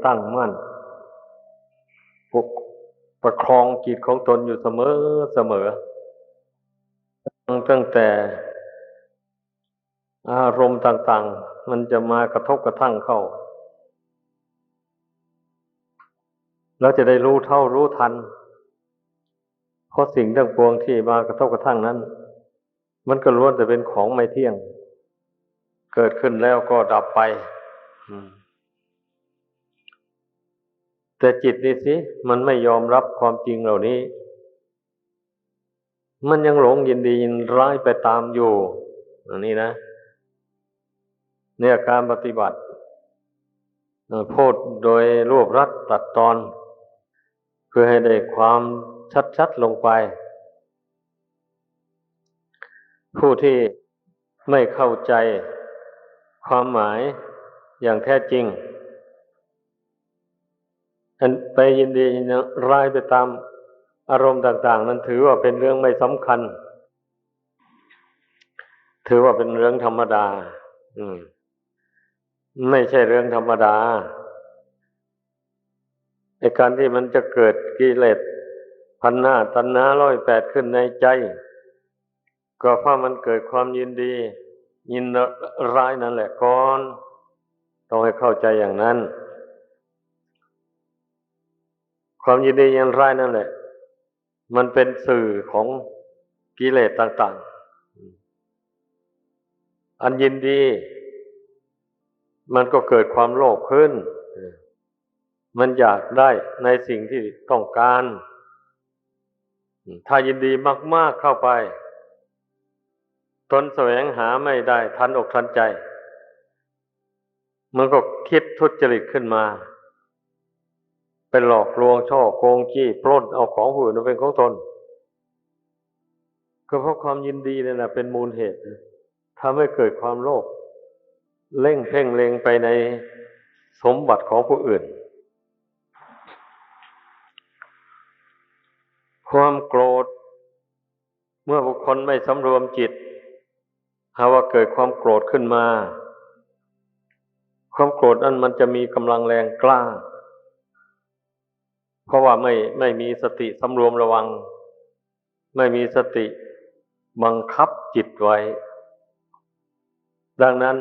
ตั้งมั่นปกประคองจิตของตนอยู่เสมอเสมอตั้งแต่อารมณ์ต่างๆมันจะมากระทบกระทั่งเข้าเราจะได้รู้เท่ารู้ทันเพราะสิ่งทั้งปวงที่มากระทบกระทั่งนั้นมันก็ล้วนแต่เป็นของไม่เที่ยงเกิดขึ้นแล้วก็ดับไปแต่จิตนี่สิมันไม่ยอมรับความจริงเหล่านี้มันยังหลงยินดียินร้ายไปตามอยู่อันนี้นะเนี่ยการปฏิบัติพูดโดยรวบรัดตัดตอนเพื่อให้ได้ความชัดๆลงไปผู้ที่ไม่เข้าใจความหมายอย่างแท้จริงไปยินดียินร้ายไปตามอารมณ์ต่างๆนั้นถือว่าเป็นเรื่องไม่สำคัญถือว่าเป็นเรื่องธรรมดาไม่ใช่เรื่องธรรมดาในการที่มันจะเกิดกิเลสพันห้าตัณหา108ขึ้นในใจก็เพราะมันเกิดความยินดียินร้ายนั่นแหละก่อนต้องให้เข้าใจอย่างนั้นความยินดียินร้ายนั่นแหละมันเป็นสื่อของกิเลสต่างๆอันยินดีมันก็เกิดความโลภขึ้นมันอยากได้ในสิ่งที่ต้องการถ้ายินดีมากๆเข้าไปตนแสวงหาไม่ได้ทันอกทันใจมันก็คิดทุจริตขึ้นมาเป็นหลอกลวงช่อโกงจี้ปล้นเอาของผู้อื่นมาเป็นของตนก็เพราะความยินดีนี่แหละเป็นมูลเหตุทำให้เกิดความโลภเล่งเพ่งเล็งไปในสมบัติของผู้อื่นความโกรธเมื่อบุคคลไม่สำรวมจิตหาว่าเกิดความโกรธขึ้นมาความโกรธนั้นมันจะมีกำลังแรงกล้าเพราะว่าไม่มีสติสำรวมระวังไม่มีสติบังคับจิตไว้ดังนั้น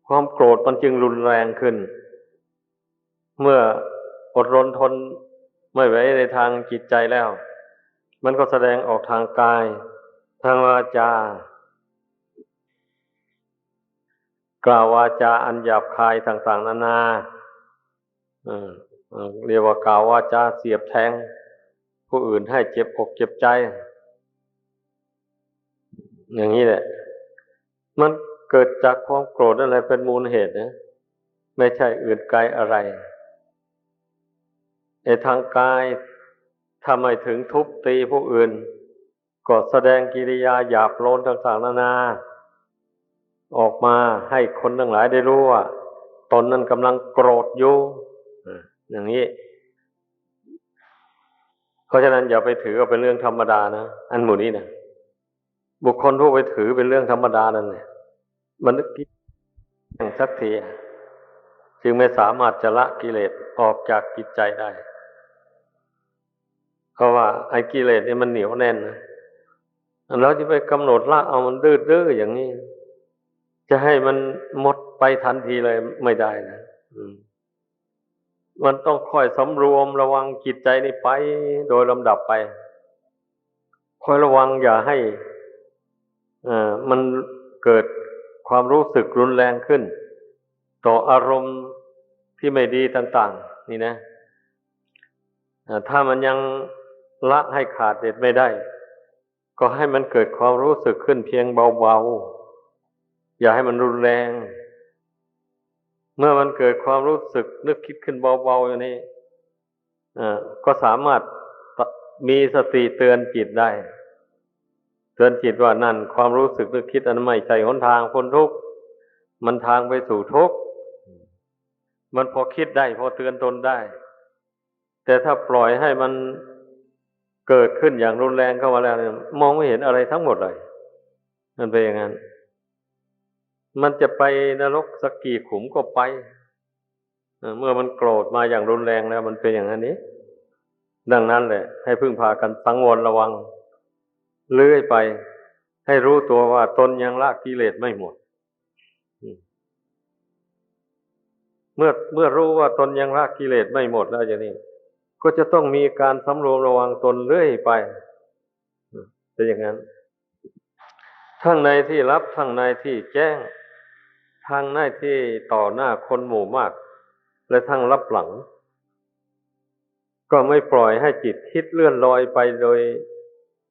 ความโกรธมันจึงรุนแรงขึ้นเมื่ออดรนทนไม่ไหวในทางจิตใจแล้วมันก็แสดงออกทางกายทางวาจากล่าววาจาอันหยาบคายต่างๆนานาเรียกว่ากล่าววาจาเสียบแทงผู้อื่นให้เจ็บอกเจ็บใจอย่างนี้แหละมันเกิดจากความโกรธนั่นแหละเป็นมูลเหตุนะไม่ใช่อื่นไกลอะไรในทางกายถ้าไม่ถึงทุบตีผู้อื่นก็แสดงกิริยาหยาบโลนต่างๆนานาออกมาให้คนทั้งหลายได้รู้ว่าตนนั้นกำลังโกรธอยู่อย่างนี้เพราะฉะนั้นอย่าไปถือว่าเป็นเรื่องธรรมดานะอันหมู่นี้นะบุคคลผู้ไปถือเป็นเรื่องธรรมดานั่นแหละมันนึกคิดอย่างสักทีจึงไม่สามารถจะละกิเลสออกจากจิตใจได้เพราะว่าไอ้กิเลสนี่มันเหนียวแน่นนะเราจะไปกำหนดละเอามันดื้อๆอย่างนี้จะให้มันหมดไปทันทีเลยไม่ได้นะมันต้องค่อยสำรวมระวังจิตใจนี่ไปโดยลำดับไปค่อยระวังอย่าให้มันเกิดความรู้สึกรุนแรงขึ้นต่ออารมณ์ที่ไม่ดีต่างๆนี่นะถ้ามันยังละให้ขาดเด็ดไม่ได้ก็ให้มันเกิดความรู้สึกขึ้นเพียงเบาๆอย่าให้มันรุนแรงเมื่อมันเกิดความรู้สึกนึกคิดขึ้นเบาๆอย่างนี้ก็สามารถมีสติเตือนจิตได้เตือนจิตว่านั่นความรู้สึกนึกคิดอันไม่ใช่หนทางพ้นทุกข์มันทางไปสู่ทุกข์มันพอคิดได้พอเตือนตนได้แต่ถ้าปล่อยให้มันเกิดขึ้นอย่างรุนแรงเข้ามาแล้วเนี่ยมองไม่เห็นอะไรทั้งหมดเลยมันเป็นอย่างนั้นมันจะไปนรกสักกี่ขุมก็ไป เมื่อมันโกรธมาอย่างรุนแรงแล้วมันเป็นอย่างนี้ดังนั้นแหละให้พึ่งพากันสังวรระวังเลื่อยไปให้รู้ตัวว่าตนยังละกิเลสไม่หมดเมื่อรู้ว่าตนยังละกิเลสไม่หมดแล้วอย่างนี้ก็จะต้องมีการสำรวมระวังตนเรื่อยไปเป็นอย่างนั้นทั้งในที่ลับทั้งในที่แจ้งทั้งในที่ต่อหน้าคนหมู่มากและทั้งลับหลังก็ไม่ปล่อยให้จิตคิดเลื่อนลอยไปโดย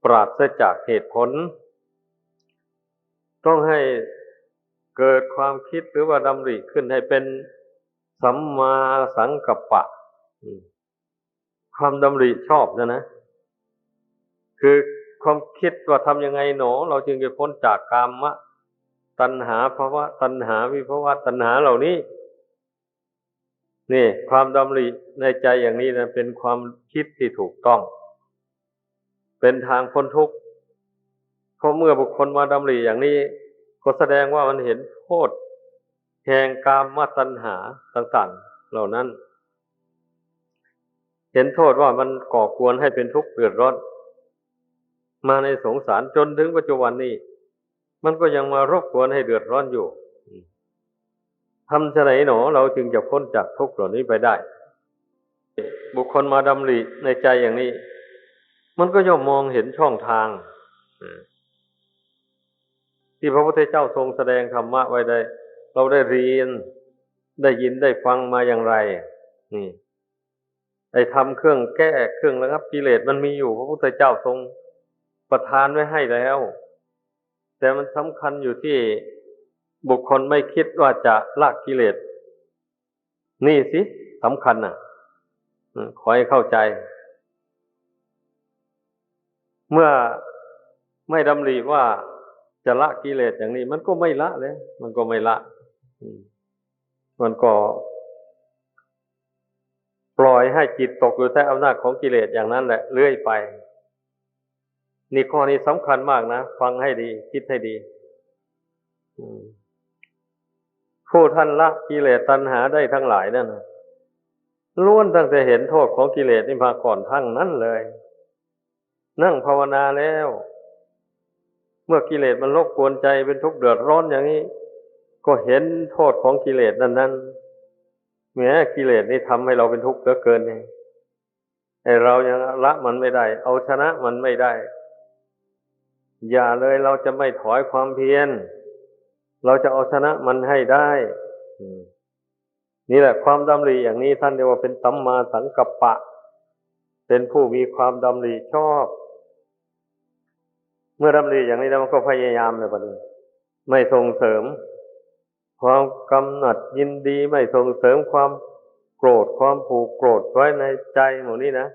ปราศจากเหตุผลต้องให้เกิดความคิดหรือว่าดำริขึ้นให้เป็นสัมมาสังกัปปะความดำริชอบนะคือความคิดว่าทำยังไงหนอเราจึงจะพ้นจากกามะตัณหาภวะตัณหาวิภวะตัณหาเหล่านี้นี่ความดำริในใจอย่างนี้นะเป็นความคิดที่ถูกต้องเป็นทางพ้นทุกข์เพราะเมื่อบุคคลมาดำริอย่างนี้ก็แสดงว่ามันเห็นโทษแห่งกามตัณหาต่างๆเหล่านั้นเห็นโทษว่ามันก่อกวนให้เป็นทุกข์เดือดร้อนมาในสงสารจนถึงปัจจุบันนี้มันก็ยังมารบกวนให้เดือดร้อนอยู่ทำไฉนหนอเราจึงจะพ้นจากทุกข์เหล่านี้ไปได้บุคคลมาดำริในใจอย่างนี้มันก็ย่อมมองเห็นช่องทางที่พระพุทธเจ้าทรงแสดงธรรมะไว้ได้เราได้เรียนได้ยินได้ฟังมาอย่างไรนี่ไอ้ทำเครื่องแก้เครื่องระงับกิเลสมันมีอยู่พระพุทธเจ้าทรงประทานไว้ให้แล้วแต่มันสำคัญอยู่ที่บุคคลไม่คิดว่าจะละกิเลสนี่สิสำคัญขอให้เข้าใจเมื่อไม่ดำริว่าจะละกิเลสอย่างนี้มันก็ไม่ละเลยมันก็ไม่ละมันก็ปล่อยให้จิตตกอยู่ใต้อำนาจของกิเลสอย่างนั้นแหละเรื่อยไปนี่ข้อนี้สำคัญมากนะฟังให้ดีคิดให้ดีผู้ท่านละกิเลสตัณหาได้ทั้งหลายนั่นล้วนตั้งแต่เห็นโทษของกิเลสนี่มาก่อนทั้งนั้นเลยนั่งภาวนาแล้วเมื่อกิเลสมันรบกวนใจเป็นทุกข์เดือดร้อนอย่างนี้ก็เห็นโทษของกิเลสนั้นแม้กิเลสนี่ทำให้เราเป็นทุกข์เหลือเกินนี่ไอ้เรายังละมันไม่ได้เอาชนะมันไม่ได้อย่าเลยเราจะไม่ถอยความเพียรเราจะเอาชนะมันให้ได้นี่แหละความดำริอย่างนี้ท่านเรียกว่าเป็นสัมมาสังกัปปะเป็นผู้มีความดำริชอบเมื่อดำริอย่างนี้แล้วมันก็พยายามเลยบัดนี้ไม่ส่งเสริมความกำหนัดยินดีไม่ส่งเสริมความโกรธความผูกโกรธไว้ในใจหมู่นี้นะ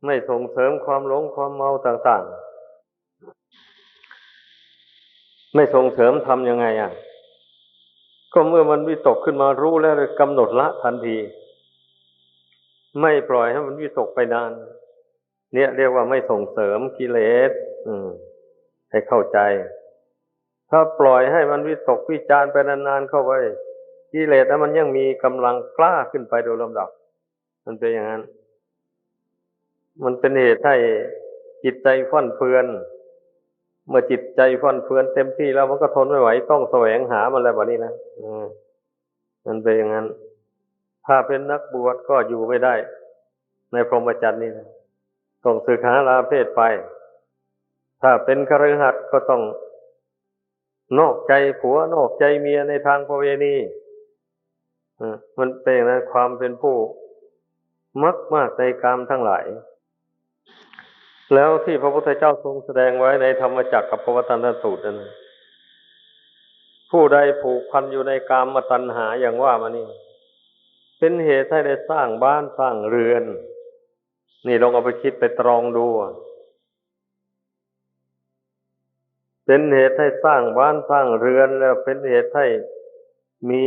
ไม่ส่งเสริมความหลงความเมาต่างๆไม่ส่งเสริมทำยังไงก็เมื่อมันวิตกขึ้นมารู้แล้วกำหนดละทันทีไม่ปล่อยให้มันวิตกไปนานเนี่ยเรียกว่าไม่ส่งเสริมกิเลสให้เข้าใจถ้าปล่อยให้มันวิตกวิจารไปนานๆเข้าไปกิเลสนั้นมันยังมีกำลังกล้าขึ้นไปโดยลำดับมันเป็นอย่างนั้นมันเป็นเหตุให้จิตใจฟั่นเฟือนเมื่อจิตใจฟั่นเฟือนเต็มที่แล้วมันก็ทนไม่ไหวต้องแสวงหามันแล้วแบบนี้นะมันเป็นอย่างนั้นถ้าเป็นนักบวชก็อยู่ไม่ได้ในพรหมจรรย์นี่นะต้องศึกษาลาเพศไปถ้าเป็นคฤหัสถ์ก็ต้องนอกใจผัวนอกใจเมียในทางประเวณีมันเป็นนะความเป็นผู้มักมากในกามทั้งหลายแล้วที่พระพุทธเจ้าทรงแสดงไว้ในธรรมจักรกับปวัตตนสูตรนั้นผู้ใดผูกพันอยู่ในกามตัณหาอย่างว่ามานี่เป็นเหตุให้ได้สร้างบ้านสร้างเรือนนี่ลองเอาไปคิดไปตรองดูเป็นเหตุให้สร้างบ้านสร้างเรือนแล้วเป็นเหตุให้มี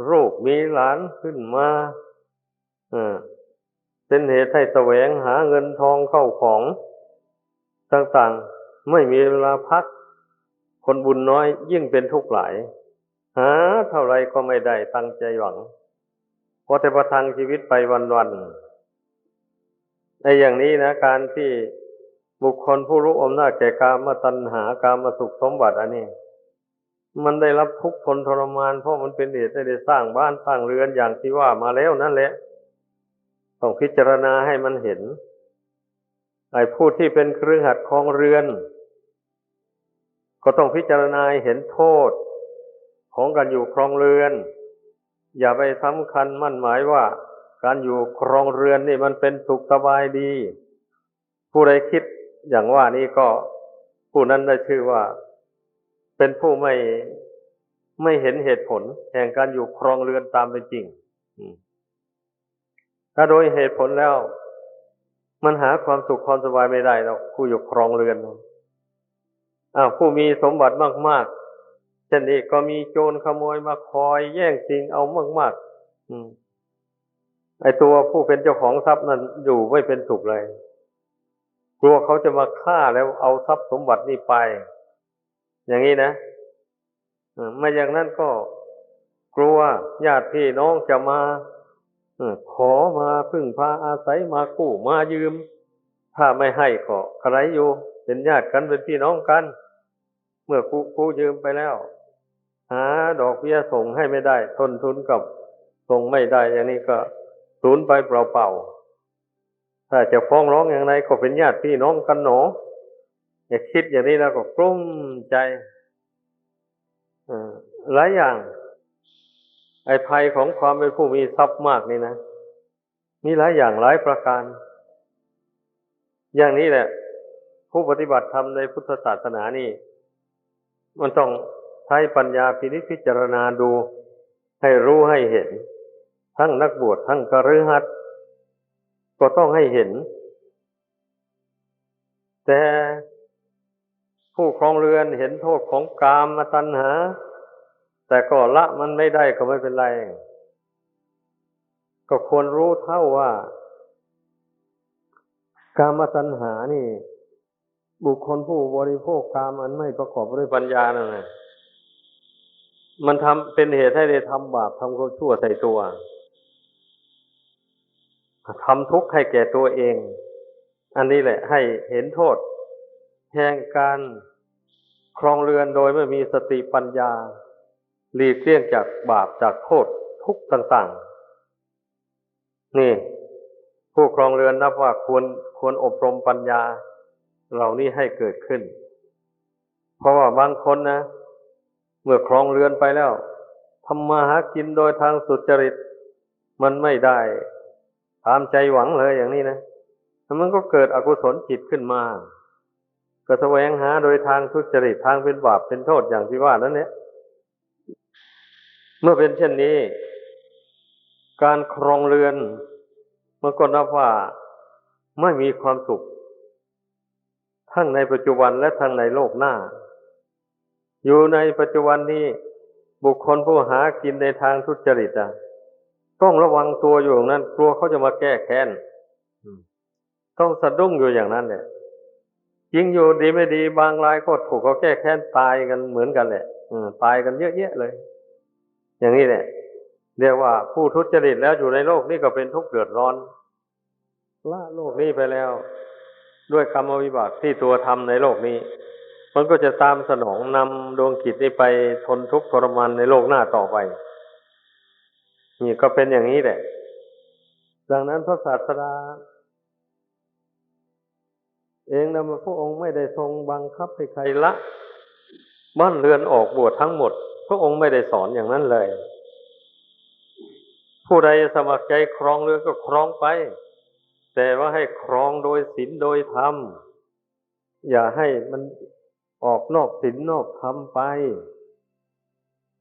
ลูกมีหลานขึ้นมาเป็นเหตุให้แสวงหาเงินทองเข้าของต่างๆไม่มีเวลาพักคนบุญน้อยยิ่งเป็นทุกข์หลาย หาเท่าไรก็ไม่ได้ตั้งใจหวังเพราะแต่ประทังชีวิตไปวันๆในอย่างนี้นะการที่บุคคลผู้รู้อำนาจแก่กามตัณหากามสุขสมบัติอันนี้มันได้รับทุกข์ทนทรมานเพราะมันเป็นเหตุให้ได้สร้างบ้านสร้างเรือนอย่างที่ว่ามาแล้วนั่นแหละต้องพิจารณาให้มันเห็นไอ้ผู้ที่เป็นคฤหัสถ์ครองเรือนก็ต้องพิจารณาให้เห็นโทษของการอยู่ครองเรือนอย่าไปสำคัญมั่นหมายว่าการอยู่ครองเรือนนี่มันเป็นสุขสบายดีผู้ใดคิดอย่างว่านี้ก็ผู้นั้นได้ชื่อว่าเป็นผู้ไม่เห็นเหตุผลแห่งการอยู่ครองเรือนตามเป็นจริงถ้าโดยเหตุผลแล้วมันหาความสุขความสบายไม่ได้หรอกผู้อยู่ครองเรือนผู้มีสมบัติมากๆเช่นนี้ก็มีโจรขโมยมาคอยแย่งชิงเอามากๆไอ้ตัวผู้เป็นเจ้าของทรัพย์นั้นอยู่ไม่เป็นสุขเลยกลัวเขาจะมาฆ่าแล้วเอาทรัพย์สมบัตินี้ไปอย่างนี้นะไม่อย่างนั้นก็กลัวญาติพี่น้องจะมาขอมาพึ่งพาอาศัยมากู้มายืมถ้าไม่ให้ก็ใครอยู่เป็นญาติกันเป็นพี่น้องกันเมื่อกู้ยืมไปแล้วหาดอกเบี้ยส่งให้ไม่ได้ต้นทุนกับส่งไม่ได้อย่างนี้ก็สูญไปเปล่าๆถ้าจะฟ้องร้องอย่างไรก็เป็นญาติพี่น้องกันหนออย่าคิดอย่างนี้แล้วก็กลุ้มใจหลายอย่างไอ้ภัยของความเป็นผู้มีทรัพย์มากนี่นะมีหลายอย่างหลายประการอย่างนี้แหละผู้ปฏิบัติธรรมในพุทธศาสนานี่มันต้องใช้ปัญญาพินิจพิจารณาดูให้รู้ให้เห็นทั้งนักบวชทั้งคฤหัสถ์ก็ต้องให้เห็นแต่ผู้ครองเรือนเห็นโทษของกามตัณหาแต่ก็ละมันไม่ได้ก็ไม่เป็นไรก็ควรรู้เท่าว่ากามตัณหานี่บุคคลผู้บริโภคกามอันไม่ประกอบด้วยปัญญานั่นแหละมันทำเป็นเหตุให้ได้ทำบาปทำความชั่วใส่ตัวทำทุกข์ให้แก่ตัวเองอันนี้แหละให้เห็นโทษแห่งการครองเรือนโดยไม่มีสติปัญญาหลีกเลี่ยงจากบาปจากโทษทุกข์ต่างๆนี่ผู้ครองเรือนนับว่าควรอบรมปัญญาเหล่านี้ให้เกิดขึ้นเพราะว่าบางคนนะเมื่อครองเรือนไปแล้วทำมาหากินโดยทางสุจริตมันไม่ได้ตามใจหวังเลยอย่างนี้นะมันก็เกิดอกุศลจิตขึ้นมาก็แสวงหาโดยทางทุจริตทางเป็นบาปเป็นโทษอย่างที่ว่านั้นเนี่ยเมื่อเป็นเช่นนี้การครองเรือนมันก็นับว่าไม่มีความสุขทั้งในปัจจุบันและทั้งในโลกหน้าอยู่ในปัจจุบันนี้บุคคลผู้หากินในทางทุจริตต้องระวังตัวอยู่อย่างนั้นกลัวเขาจะมาแก้แค้นต้องสะดุ้งอยู่อย่างนั้นเนี่ยจริงอยู่ดีไม่ดีบางรายก็ถูกเขาแก้แค้นตายกันเหมือนกันแหละตายกันเยอะแยะเลยอย่างนี้แหละเรียกว่าผู้ทุจริตแล้วอยู่ในโลกนี้ก็เป็นทุกข์เดือดร้อนละโลกนี้ไปแล้วด้วยกรรมวิบากที่ตัวทำในโลกนี้มันก็จะตามสนองนำดวงจิตนี้ไปทนทุกข์ทรมานในโลกหน้าต่อไปนี่ก็เป็นอย่างนี้แหละดังนั้นพระศาสดาเองนะพระองค์ไม่ได้ทรงบังคับให้ใครละบ้านเรือนออกบวชทั้งหมดพระองค์ไม่ได้สอนอย่างนั้นเลยผู้ใดสมัครใจครองเรือนก็ครองไปแต่ว่าให้ครองโดยศีลโดยธรรมอย่าให้มันออกนอกศีลนอกธรรมไป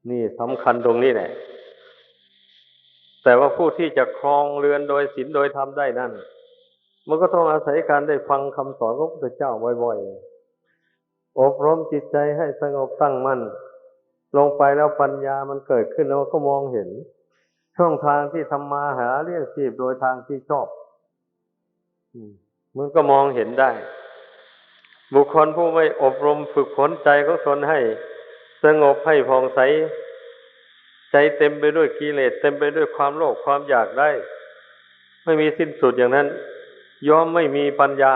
นี่สำคัญตรงนี้แหละแต่ว่าผู้ที่จะครองเรือนโดยศีลโดยธรรมได้นั่นมันก็ต้องอาศัยการได้ฟังคำสอนของพระพุทธเจ้าบ่อยๆอบรมจิตใจให้สงบตั้งมั่นลงไปแล้วปัญญามันเกิดขึ้นแล้วก็มองเห็นช่องทางที่ทำมาหาเลี้ยงชีพโดยทางที่ชอบมันก็มองเห็นได้บุคคลผู้ไม่อบรมฝึกฝนใจของตนให้สงบให้ผ่องใส ใจเต็มไปด้วยกิเลสเต็มไปด้วยความโลภความอยากได้ไม่มีสิ้นสุดอย่างนั้นย่อมไม่มีปัญญา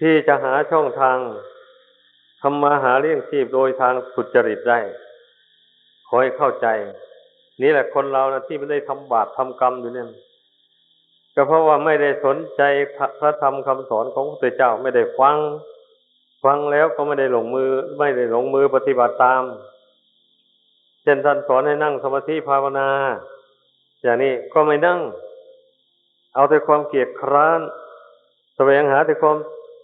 ที่จะหาช่องทางทำมาหาเลี้ยงชีพโดยทางสุจริตได้ขอให้เข้าใจนี่แหละคนเรานะที่ไม่ได้ทำบาปทำกรรมอยู่เนี่ยก็เพราะว่าไม่ได้สนใจพระธรรมคำสอนของพระพุทธเจ้าไม่ได้ฟังแล้วก็ไม่ได้ลงมือปฏิบัติตามเช่นท่านสอนให้นั่งสมาธิภาวนาอย่างนี้ก็ไม่นั่งเอาแต่ความเกียจคร้านแสวงหาแต่ความ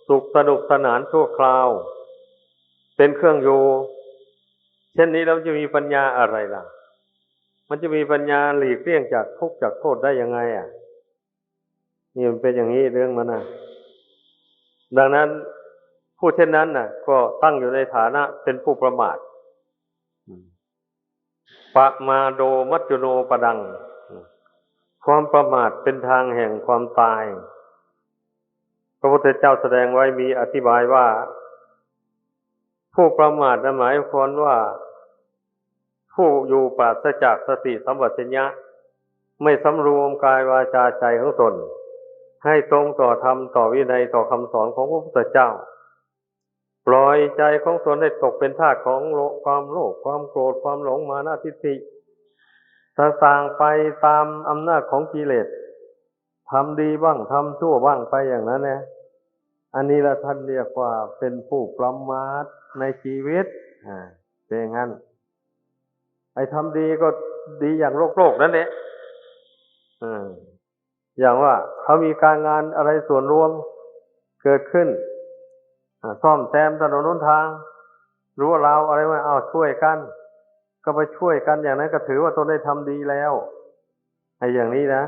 สุขสนุกสนานชั่วคราวเป็นเครื่องอยู่เช่นนี้เราจะมีปัญญาอะไรล่ะมันจะมีปัญญาหลีกเลี่ยงจากทุกข์จากโทษได้ยังไงนี่มันเป็นอย่างนี้เรื่องมันดังนั้นผู้เช่นนั้นก็ตั้งอยู่ในฐานะเป็นผู้ประมาทปะมาโดมัจจุโนปดังความประมาทเป็นทางแห่งความตายพระพุทธเจ้าแสดงไว้มีอธิบายว่าผู้ประมาทหมายความว่าผู้อยู่ปราศจากสติสัมปชัญญะไม่สำรวมกายวาจาใจของตนให้ตรงต่อธรรมต่อวินัยต่อคำสอนของพระพุทธเจ้าปล่อยใจของตนให้ตกเป็นทาสของความโลภความโกรธความหลงมานะทิฏฐิต่างๆไปตามอำนาจของกิเลสทำดีบ้างทำชั่วบ้างไปอย่างนั้นนะอันนี้ละท่านเรียกว่าเป็นผู้ประมาทในชีวิตเป็นอย่างนั้นไอ้ทำดีก็ดีอย่างโลกนั่นแหละอย่างว่าเขามีการงานอะไรส่วนรวมเกิดขึ้นซ่อมแซมถนนหนทางรั้วราวอะไรมาช่วยกันก็ไปช่วยกันอย่างนั้นก็ถือว่าตนได้ทำดีแล้วไอ้อย่างนี้นะ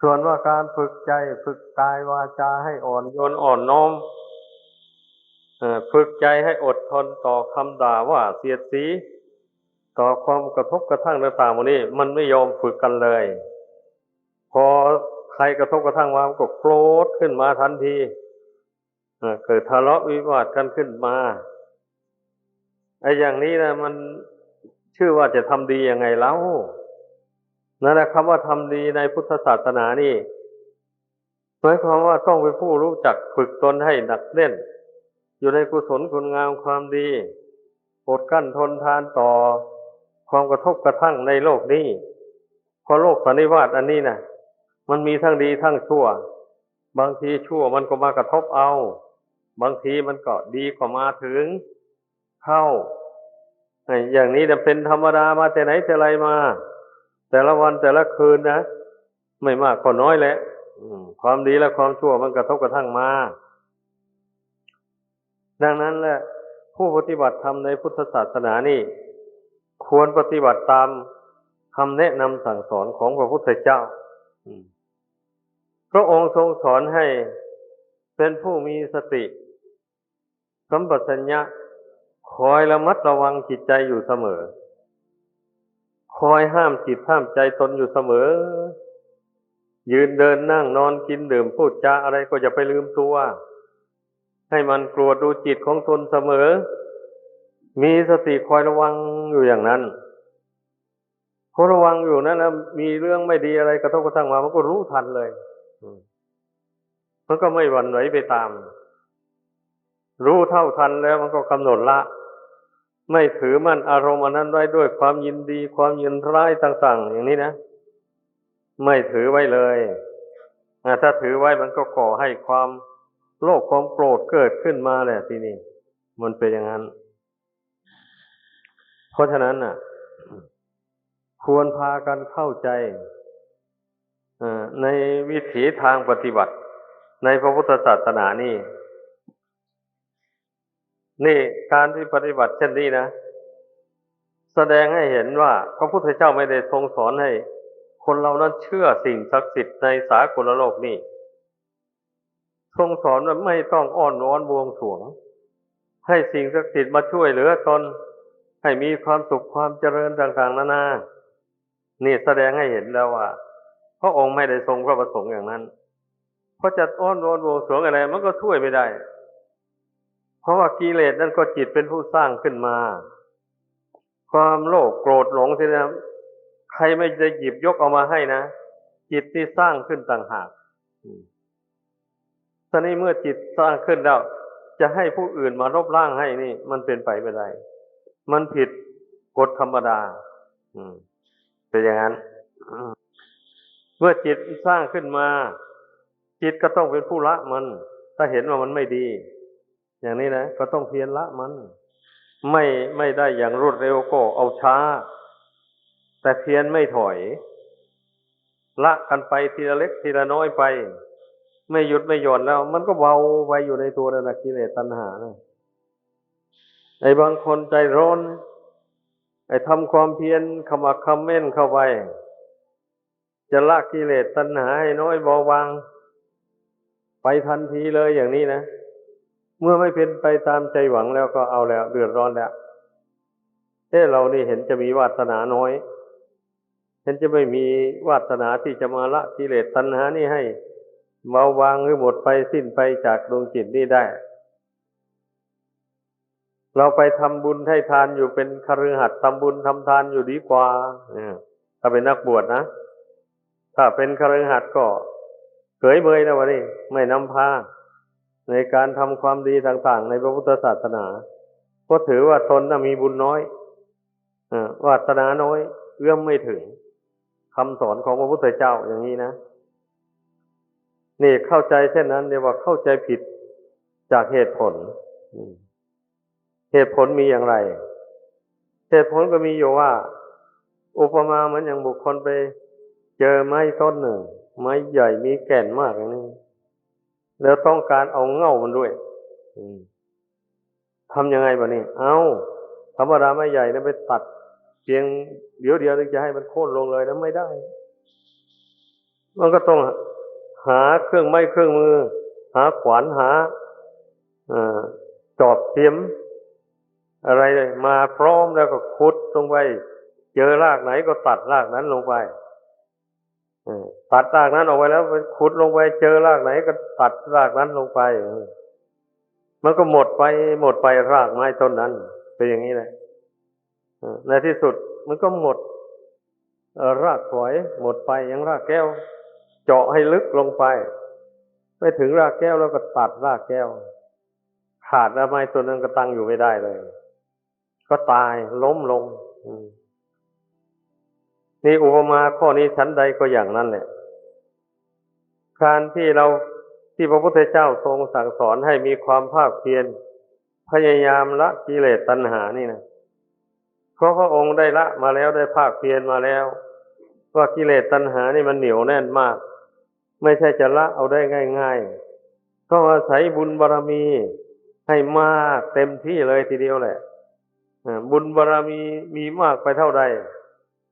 ส่วนว่าการฝึกใจฝึกกายวาจาให้อ่อนโยนอ่อนน้อมฝึกใจให้อดทนต่อคำด่าว่าเสียดสีต่อความกระทบกระทั่งต่างๆพวกนี้มันไม่ยอมฝึกกันเลยพอใครกระทบกระทั่งมามันก็โกรธขึ้นมาทันทีเกิดทะเลาะวิวาทกันขึ้นมาไอ้อย่างนี้นะมันชื่อว่าจะทำดียังไงเล่านั่นแหละคำว่าทำดีในพุทธศาสนานี่หมายความว่าต้องเป็นผู้รู้จักฝึกตนให้หนักแน่นอยู่ในกุศลคุณงามความดีอดกลั้นทนทานต่อความกระทบกระทั่งในโลกนี้เพราะโลกสันนิวาตอันนี้นะมันมีทั้งดีทั้งชั่วบางทีชั่วมันก็มากระทบเอาบางทีมันก็ดีก็มาถึงเข้าอย่างนี้จะเป็นธรรมดามาแต่ไหนแต่ไรมาแต่ละวันแต่ละคืนนะไม่มากก็น้อยแหละความดีและความชั่วมันกระทบกระทั่งมาดังนั้นแหละผู้ปฏิบัติธรรมในพุทธศาสนานี่ควรปฏิบัติตามคำแนะนำสั่งสอนของพระพุทธเจ้าพระองค์ทรงสอนให้เป็นผู้มีสติสัมปชัญญะคอยระมัดระวังจิตใจอยู่เสมอคอยห้ามจิตห้ามใจตนอยู่เสมอยืนเดินนั่งนอนกินดื่มพูดจาอะไรก็อย่าไปลืมตัวให้มันกลัวดูจิตของตนเสมอมีสติคอยระวังอยู่อย่างนั้นพอระวังอยู่นั้นนะมีเรื่องไม่ดีอะไรกระทบกระทั่งมามันก็รู้ทันเลยมันก็ไม่หวั่นไหวไปตามรู้เท่าทันแล้วมันก็กำหนดละไม่ถือมั่นอารมณ์อันนั้นไว้ด้วยความยินดีความยินร้ายต่างๆอย่างนี้นะไม่ถือไว้เลยถ้าถือไว้มันก็ก่อให้ความโลภความโกรธเกิดขึ้นมาแหละทีนี้มันเป็นอย่างนั้นเพราะฉะนั้นควรพากันเข้าใจในวิถีทางปฏิบัติในพระพุทธศาสนานี่การที่ปฏิบัติเช่นนี้นะแสดงให้เห็นว่าพระพุทธเจ้าไม่ได้ทรงสอนให้คนเรานั้นเชื่อสิ่งศักดิ์สิทธิ์ในสากลโลกนี้ทรงสอนว่าไม่ต้องอ้อนวอนบวงสรวงให้สิ่งศักดิ์สิทธิ์มาช่วยเหลือตนให้มีความสุขความเจริญต่างๆนานานี่แสดงให้เห็นแล้วว่าพระองค์ไม่ได้ทรงพระประสงค์อย่างนั้นเพราะจะอ้อนวอนบวงสรวงอะไรมันก็ช่วยไม่ได้เพราะว่ากิเลสนั่นก็จิตเป็นผู้สร้างขึ้นมา ความโลภโกรธหลงที่นะใครไม่ได้หยิบยกเอามาให้นะจิตที่สร้างขึ้นต่างหากตอนนี้เมื่อจิตสร้างขึ้นแล้วจะให้ผู้อื่นมาลบล้างให้นี่มันเป็นไปไม่ได้มันผิดกฎธรรมดาเป็นอย่างนั้นเมื่อจิตสร้างขึ้นมาจิตก็ต้องเป็นผู้ละมันถ้าเห็นว่ามันไม่ดีอย่างนี้นะก็ต้องเพียรละมันไม่ได้อย่างรวดเร็วก็เอาช้าแต่เพียรไม่ถอยละกันไปทีละเล็กทีละน้อยไปไม่หยุดไม่หย่อนแล้วมันก็เบาไปอยู่ในตัวนั่นแหละกิเลสตัณหานะไอ้บางคนใจร้อนไอ้ทำความเพียรขมักเขม้นเข้าไปจะละกิเลสตัณหาให้น้อยเบาบางไปทันทีเลยอย่างนี้นะเมื่อไม่เป็นไปตามใจหวังแล้วก็เอาแล้วเดือดร้อนแล้วเรานี่เห็นจะมีวาสนาน้อยเห็นจะไม่มีวาสนาที่จะมาละกิเลสตัณหานี่ให้เบาบางหรือหมดไปสิ้นไปจากดวงจิตนี่ได้เราไปทำบุญให้ทานอยู่เป็นคฤหัสถ์ทำบุญทำทานอยู่ดีกว่าถ้าเป็นนักบวชนะถ้าเป็นคฤหัสถ์ก็เผยเบยนะวะนี่ไม่นำพาในการทำความดีต่างๆในพระพุทธศาสนาก็ถือว่าตนมีบุญน้อยวาสนาน้อยเอื้อมไม่ถึงคำสอนของพระพุทธเจ้าอย่างนี้นะนี่เข้าใจเช่นนั้นเรียกว่าเข้าใจผิดจากเหตุผลเหตุผลมีอย่างไรเหตุผลก็มีอยู่ว่าอุปมาเหมือนอย่างบุคคลไปเจอไม้ต้นหนึ่งไม้ใหญ่มีแก่นมากอย่างนี้แล้วต้องการเอาเง่ามันด้วยทำยังไงบ้านี่เอาธรรมดาไม้ใหญ่นะไปตัดเพียงเดี๋ยวจะให้มันโค่นลงเลยนะไม่ได้มันก็ต้องหาเครื่องไม้เครื่องมือหาขวานหาจอบเสียมอะไรเลยมาพร้อมแล้วก็ขุดลงไปเจอรากไหนก็ตัดรากนั้นลงไปตัดรากนั้นออกไปแล้วไปขุดลงไปเจอรากไหนก็ตัดรากนั้นลงไปมันก็หมดไปรากไม้ต้นนั้นเป็นอย่างนี้แหละในที่สุดมันก็หมดรากฝอยหมดไปอย่างรากแก้วเจาะให้ลึกลงไปไปถึงรากแก้วแล้วก็ตัดรากแก้วขาดแล้วไม้ต้นนั้นก็ตั้งอยู่ไม่ได้เลยก็ตายล้มลงนี่อุปมาข้อนี้ชั้นใดก็อย่างนั้นแหละการที่พระพุทธเจ้าทรงสั่งสอนให้มีความภาคเพียรพยายามละกิเลสตัณหานี่นะเพราะพระองค์ได้ละมาแล้วได้ภาคเพียรมาแล้วว่ากิเลสตัณหานี่มันเหนียวแน่นมากไม่ใช่จะละเอาได้ง่ายๆต้องอาศัยบุญบารมีให้มากเต็มที่เลยทีเดียวแหละบุญบารมีมีมากไปเท่าใด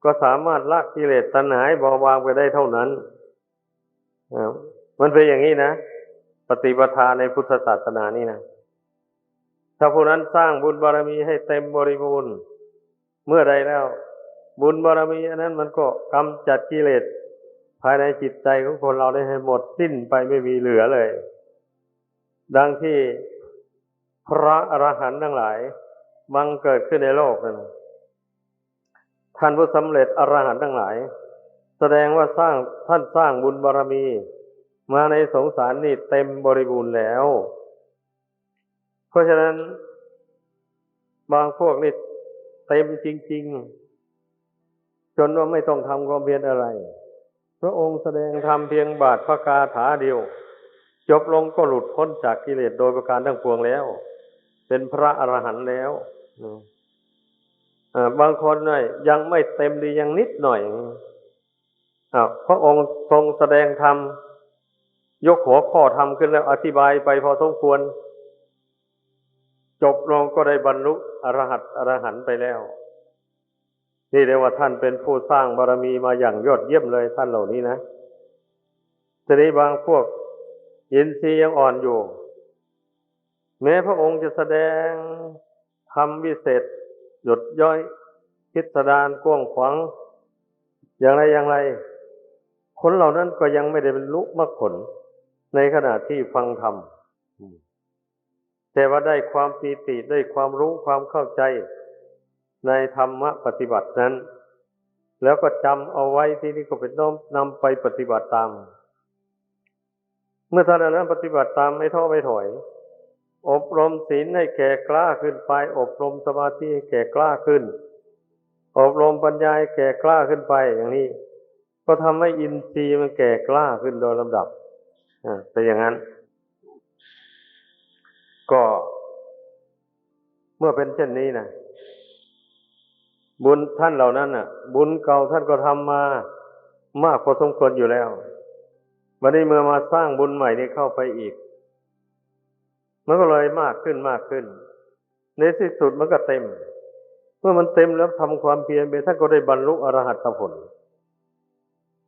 ก็สามารถละกิเลสตัณหาให้เบาบางไปได้เท่านั้นมันเป็นอย่างนี้นะปฏิปทาในพุทธศาสนานี่นะถ้าผู้นั้นสร้างบุญบารมีให้เต็มบริบูรณ์เมื่อใดแล้วบุญบารมีอันนั้นมันก็กำจัดกิเลสภายในจิตใจของคนเราได้ให้หมดสิ้นไปไม่มีเหลือเลยดังที่พระอรหันต์ทั้งหลายบังเกิดขึ้นในโลกนั้นท่านผู้สำเร็จอรหันต์ทั้งหลายแสดงว่าท่านสร้างบุญบารมีมาในสงสารนี่เต็มบริบูรณ์แล้วเพราะฉะนั้นบางพวกนี่เต็มจริงๆจนว่าไม่ต้องทำความเพียรอะไรพระองค์แสดงธรรมเพียงบาทพระคาถาเดียวจบลงก็หลุดพ้นจากกิเลสโดยประการทั้งปวงแล้วเป็นพระอรหันต์แล้วบางคนเนี่ยยังไม่เต็มดียังนิดหน่อยพระองค์ทรงแสดงธรรมยกหัวข้อธรรมขึ้นแล้วอธิบายไปพอสมควรจบลงก็ได้บรรลุอรหันต์ไปแล้วนี่เรียกว่าท่านเป็นผู้สร้างบารมีมาอย่างยอดเยี่ยมเลยท่านเหล่านี้นะทีนี้บางพวกอินทรีย์ยังอ่อนอยู่แม้พระองค์จะแสดงธรรมวิเศษหยดย้อยพิสดารกว้างขวางอย่างไรคนเหล่านั้นก็ยังไม่ได้บรรลุมรรคผลในขณะที่ฟังธรรมแต่ว่าได้ความปีติได้ความรู้ความเข้าใจ ในธรรมะปฏิบัตินั้นแล้วก็จำเอาไว้ที่นี่ก็เป็นน้อมนำไปปฏิบัติตามเมื่อท่านนั้นปฏิบัติตามไม่ท้อไม่ถอยอบรมศีลให้แก่กล้าขึ้นไปอบรมสมาธิให้แก่กล้าขึ้นอบรมปัญญาให้แก่กล้าขึ้นไปอย่างนี้ก็ทำให้อินทรีย์มันแก่กล้าขึ้นโดยลำดับแต่อย่างนั้นก็เมื่อเป็นเช่นนี้นะบุญท่านเหล่านั้นน่ะบุญเก่าท่านก็ทำมามากพอสมควรอยู่แล้ววันนี้เมื่อมาสร้างบุญใหม่นี้เข้าไปอีกมันก็เลยมากขึ้นมากขึ้นในที่สุดมันก็เต็มเมื่อมันเต็มแล้วทำความเพียรไปท่านก็ได้บรรลุอรหัตผล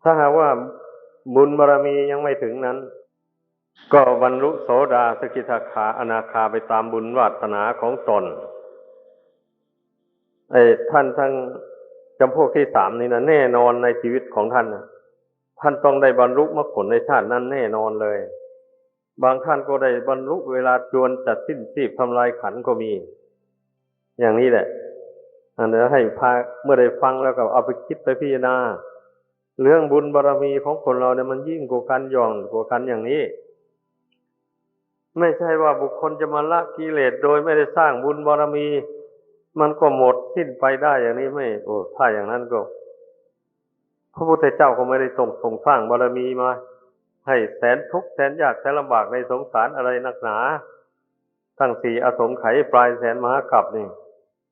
ถ้าหากว่าบุญบารมียังไม่ถึงนั้นก็บรรลุโสดาสกิทาคาอนาคาไปตามบุญวาสนาของตนท่านทั้งจำพวกที่สามนี่นะแน่นอนในชีวิตของท่านนะท่านต้องได้บรรลุมรรคผลในชาตินั้นแน่นอนเลยบางท่านก็ได้บรรลุเวลาจวนจะสิ้นชีพทำลายขันธ์ก็มีอย่างนี้แหละอันนี้ให้พาเมื่อได้ฟังแล้วก็เอาไปคิดไปพิจารณาเรื่องบุญบารมีของคนเราเนี่ยมันยิ่งกว่ากันย่อนกว่ากันอย่างนี้ไม่ใช่ว่าบุคคลจะมาละกิเลสโดยไม่ได้สร้างบุญบารมีมันก็หมดสิ้นไปได้อย่างนี้ไม่ถ้าอย่างนั้นก็พระพุทธเจ้าก็ไม่ได้ทรงสร้างบารมีมาให้แสนทุกข์แสนยากแสนลำบากในสงสารอะไรนักหนาทั้งสี่อสงไขยปลายแสนมหากาพย์นี่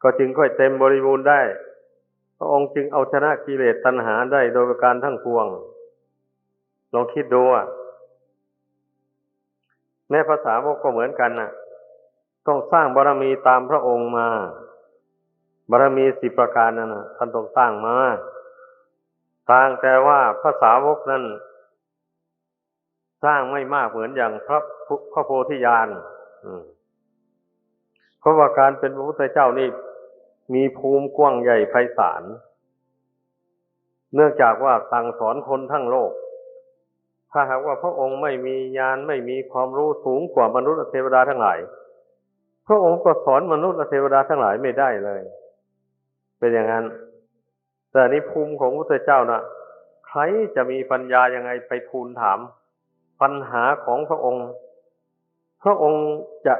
ก็จึงค่อยเต็มบริบูรณ์ได้พระองค์จึงเอาชนะกิเลสตัณหาได้โดยประการทั้งปวงลองคิดดูแม้ภาษาวกก็เหมือนกันน่ะต้องสร้างบารมีตามพระองค์มาบารมี10ประการนั่นน่ะท่านต้องสร้างมาต่างแต่ว่าภาษาวกนั้นสร้างไม่มากเหมือนอย่างพระโพธิญาณเพราะว่าการเป็นพระพุทธเจ้านี่มีภูมิกว้างใหญ่ไพศาลเนื่องจากว่าสั่งสอนคนทั้งโลกถ้าหากว่าพระองค์ไม่มีญาณไม่มีความรู้สูงกว่ามนุษย์และเทวดาทั้งหลายพระองค์ก็สอนมนุษย์และเทวดาทั้งหลายไม่ได้เลยเป็นอย่างนั้นแต่นี้ภูมิของพระพุทธเจ้าน่ะใครจะมีปัญญายังไงไปทูลถามปัญหาของพระองค์พระองค์จะ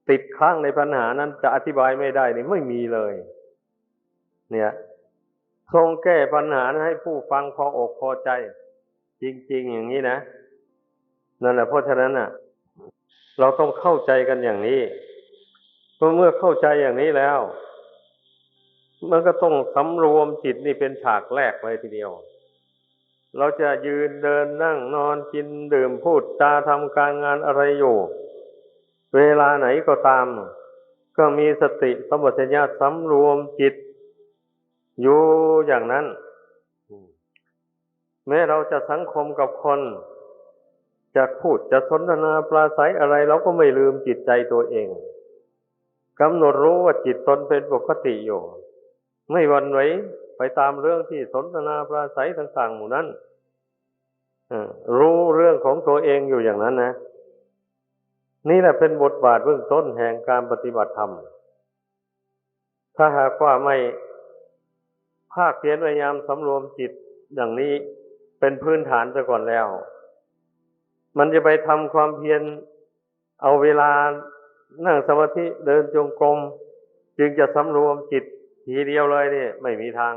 ติดค้างในปัญหานั้นจะอธิบายไม่ได้นี่ไม่มีเลยเนี่ยทรงแก้ปัญหาให้ผู้ฟังพออกพอใจจริงๆอย่างนี้นะนั่นแหละเพราะฉะนั้นน่ะเราต้องเข้าใจกันอย่างนี้เมื่อเข้าใจอย่างนี้แล้วมันก็ต้องสำรวมจิตนี่เป็นฉากแรกไว้ทีเดียวเราจะยืนเดินนั่งนอนกินดื่มพูดจาทำการงานอะไรอยู่เวลาไหนก็ตามก็มีสติสัมปชัญญะสำรวมจิตอยู่อย่างนั้นแม้เราจะสังคมกับคนจะพูดจะสนทนาปราศัยอะไรเราก็ไม่ลืมจิตใจตัวเองกำหนดรู้ว่าจิตตนเป็นปกติอยู่ไม่หวั่นไหวไปตามเรื่องที่สนทนาปราศัยต่างๆหมู่นั้นรู้เรื่องของตัวเองอยู่อย่างนั้นนะนี่แหละเป็นบทบาทเบื้องต้นแห่งการปฏิบัติธรรมถ้าหากว่าไม่ภาคเพียรพยายามสำรวมจิตอย่างนี้เป็นพื้นฐานซะก่อนแล้วมันจะไปทำความเพียรเอาเวลานั่งสมาธิเดินจงกรมจึงจะสำรวมจิตทีเดียวเลยนี่ไม่มีทาง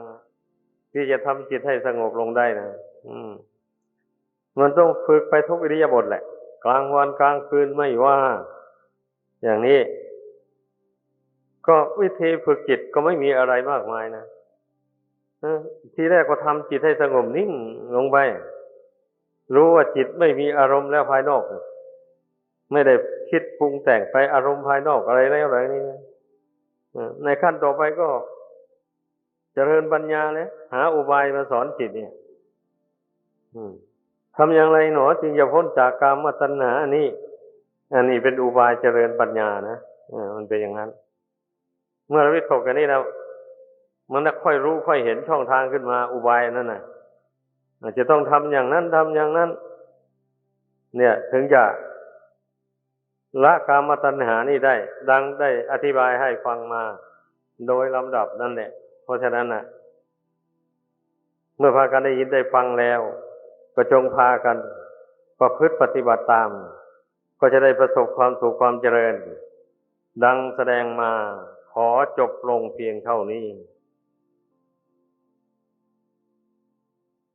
ที่จะทำจิตให้สงบลงได้นะมันต้องฝึกไปทุกอิริยาบถแหละกลางวันกลางคืนไม่ว่าอย่างนี้ก็วิธีฝึกจิตก็ไม่มีอะไรมากมายนะทีแรกก็ทำจิตให้สงบนิ่งลงไปรู้ว่าจิตไม่มีอารมณ์แล้วภายนอกไม่ได้คิดปรุงแต่งไปอารมณ์ภายนอกอะไรแล้วอะไรนี่ในขั้นต่อไปก็เจริญปัญญาเลยหาอุบายมาสอนจิตเนี่ยทำอย่างไรหนอจึงจะพ้นจากกามตัณหาอันนี้เป็นอุบายเจริญปัญญานะมันเป็นอย่างนั้นเมื่อเราวิตกกันนี้แล้วมันจะค่อยรู้ค่อยเห็นช่องทางขึ้นมาอุบายนั่นน่ะจะต้องทำอย่างนั้นทำอย่างนั้นเนี่ยถึงจะละกามตัณหานี่ได้ดังได้อธิบายให้ฟังมา โดยลำดับนั่นแหละเพราะฉะนั้นน่ะเมื่อพากันได้ยินได้ฟังแล้วก็จงพากันประพฤติปฏิบัติตามก็จะได้ประสบความสุขความเจริญดังแสดงมาขอจบลงเพียงเท่านี้